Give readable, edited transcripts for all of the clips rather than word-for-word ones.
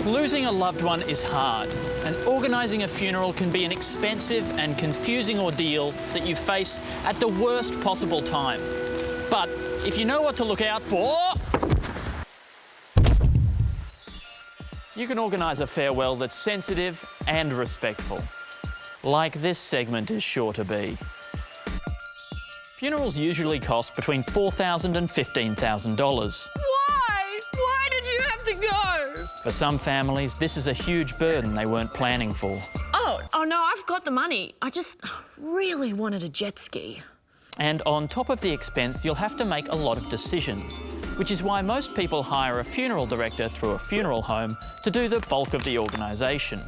Losing a loved one is hard, and organising a funeral can be an expensive and confusing ordeal that you face at the worst possible time. But if you know what to look out for, you can organise a farewell that's sensitive and respectful, like this segment is sure to be. Funerals usually cost between $4,000 and $15,000. Why did you have to go? For some families, this is a huge burden they weren't planning for. Oh no, I've got the money. I just really wanted a jet ski. And on top of the expense, you'll have to make a lot of decisions, which is why most people hire a funeral director through a funeral home to do the bulk of the organisation.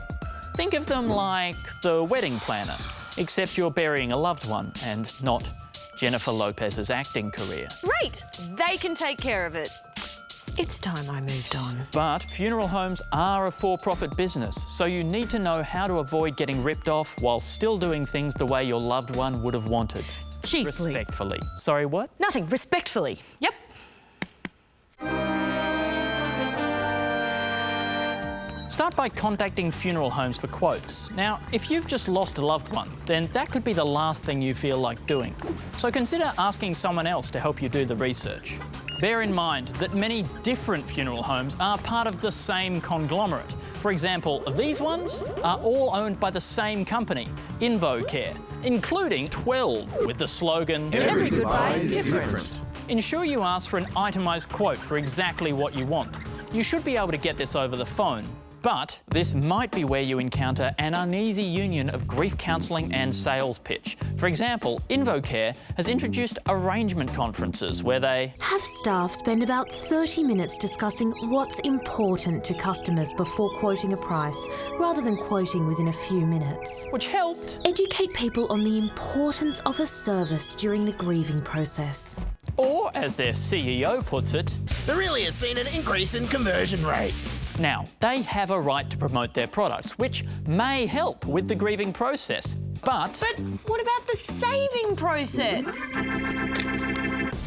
Think of them like the wedding planner, except you're burying a loved one and not Jennifer Lopez's acting career. Great! They can take care of it. It's time I moved on. But funeral homes are a for-profit business, so you need to know how to avoid getting ripped off while still doing things the way your loved one would have wanted. Cheaply. Respectfully. Sorry, what? Nothing. Respectfully. Yep. Start by contacting funeral homes for quotes. Now, if you've just lost a loved one, then that could be the last thing you feel like doing. So consider asking someone else to help you do the research. Bear in mind that many different funeral homes are part of the same conglomerate. For example, these ones are all owned by the same company, InvoCare, including 12 with the slogan, "Every goodbye is different." Ensure you ask for an itemised quote for exactly what you want. You should be able to get this over the phone. But this might be where you encounter an uneasy union of grief counselling and sales pitch. For example, InvoCare has introduced arrangement conferences where they have staff spend about 30 minutes discussing what's important to customers before quoting a price, rather than quoting within a few minutes. Which helped educate people on the importance of a service during the grieving process. Or, as their CEO puts it, there really has seen an increase in conversion rate. Now, they have a right to promote their products, which may help with the grieving process, but what about the saving process?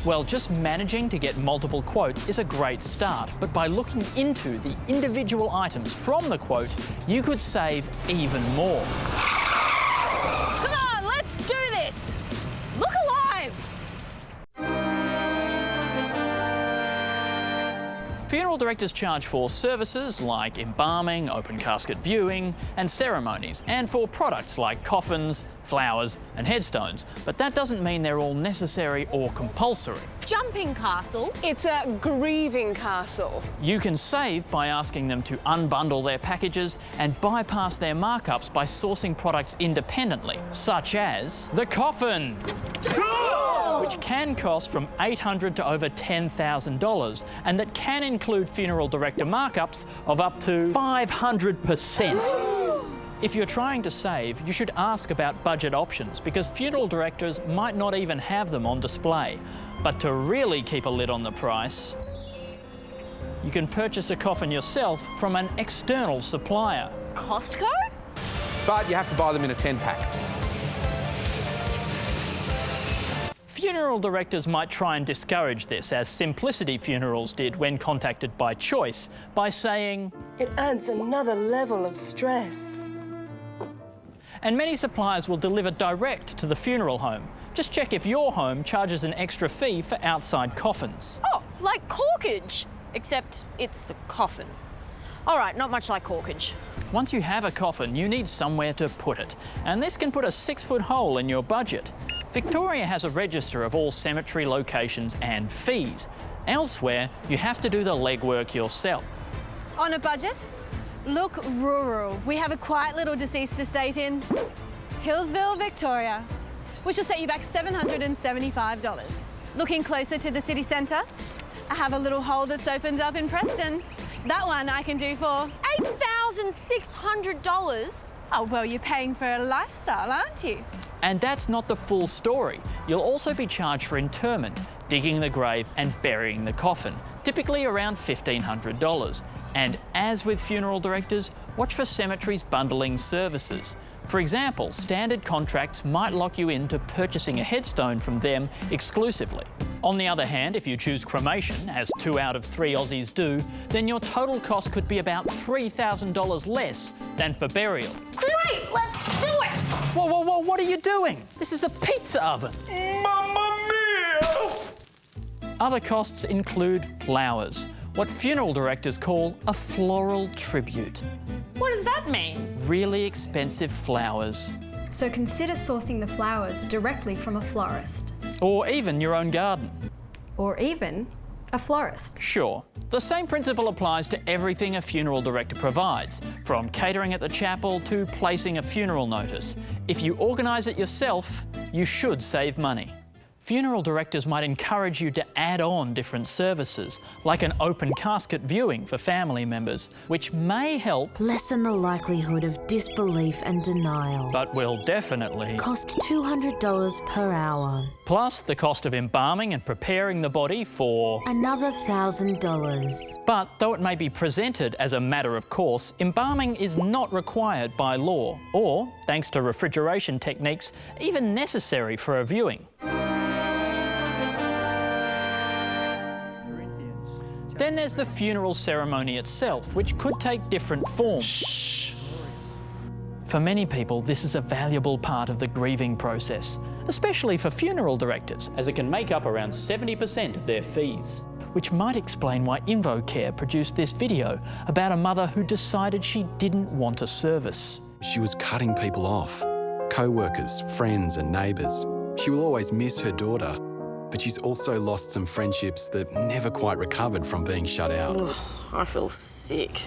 Well, just managing to get multiple quotes is a great start, but by looking into the individual items from the quote, you could save even more. Come on, let's do this! Look alive! Funeral directors charge for services like embalming, open casket viewing, and ceremonies, and for products like coffins, flowers, and headstones. But that doesn't mean they're all necessary or compulsory. Jumping castle? It's a grieving castle. You can save by asking them to unbundle their packages and bypass their markups by sourcing products independently, such as the coffin, which can cost from $800 to over $10,000, and that can include funeral director markups of up to 500%. If you're trying to save, you should ask about budget options, because funeral directors might not even have them on display. But to really keep a lid on the price, you can purchase a coffin yourself from an external supplier. Costco? But you have to buy them in a 10-pack. Funeral directors might try and discourage this, as Simplicity Funerals did when contacted by Choice, by saying, "It adds another level of stress." And many suppliers will deliver direct to the funeral home. Just check if your home charges an extra fee for outside coffins. Oh, like corkage, except it's a coffin. All right, not much like corkage. Once you have a coffin, you need somewhere to put it, and this can put a 6-foot hole in your budget. Victoria has a register of all cemetery locations and fees. Elsewhere, you have to do the legwork yourself. On a budget? Look rural. We have a quiet little deceased estate in Hillsville, Victoria, which will set you back $775. Looking closer to the city centre, I have a little hole that's opened up in Preston. That one I can do for $8,600? Oh, well, you're paying for a lifestyle, aren't you? And that's not the full story. You'll also be charged for interment, digging the grave and burying the coffin, typically around $1,500. And as with funeral directors, watch for cemeteries bundling services. For example, standard contracts might lock you into purchasing a headstone from them exclusively. On the other hand, if you choose cremation, as 2 out of 3 Aussies do, then your total cost could be about $3,000 less than for burial. Great, let's do it! Whoa, whoa, whoa, what are you doing? This is a pizza oven. Mamma mia! Other costs include flowers, what funeral directors call a floral tribute. What does that mean? Really expensive flowers. So consider sourcing the flowers directly from a florist. Or even your own garden. Or even a florist. Sure, the same principle applies to everything a funeral director provides, from catering at the chapel to placing a funeral notice. If you organise it yourself, you should save money. Funeral directors might encourage you to add on different services, like an open casket viewing for family members, which may help, Lessen the likelihood of disbelief and denial. but will definitely, Cost $200 per hour. plus the cost of embalming and preparing the body for... Another $1,000. But though it may be presented as a matter of course, embalming is not required by law, or, thanks to refrigeration techniques, even necessary for a viewing. Then there's the funeral ceremony itself, which could take different forms. Shh. For many people, this is a valuable part of the grieving process, especially for funeral directors, as it can make up around 70% of their fees. Which might explain why InvoCare produced this video about a mother who decided she didn't want a service. She was cutting people off. Co-workers, friends and neighbours. She will always miss her daughter, but she's also lost some friendships that never quite recovered from being shut out. I feel sick.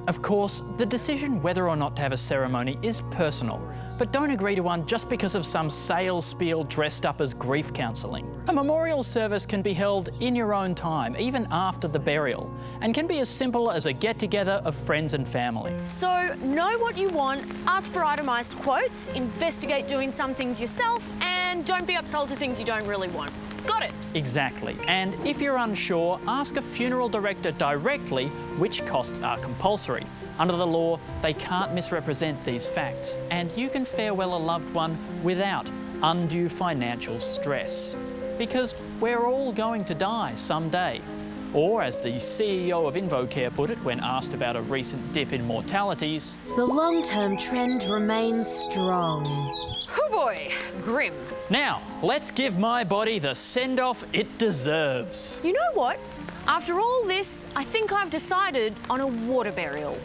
Of course, the decision whether or not to have a ceremony is personal, but don't agree to one just because of some sales spiel dressed up as grief counselling. A memorial service can be held in your own time, even after the burial, and can be as simple as a get-together of friends and family. So, know what you want, ask for itemised quotes, investigate doing some things yourself, and don't be upsold to things you don't really want. Got it? Exactly. And if you're unsure, ask a funeral director directly which costs are compulsory. Under the law, they can't misrepresent these facts, and you can farewell a loved one without undue financial stress. Because we're all going to die someday. Or, as the CEO of InvoCare put it when asked about a recent dip in mortalities, The long-term trend remains strong. Oh boy, grim. now, let's give my body the send-off it deserves. You know what? After all this, I think I've decided on a water burial.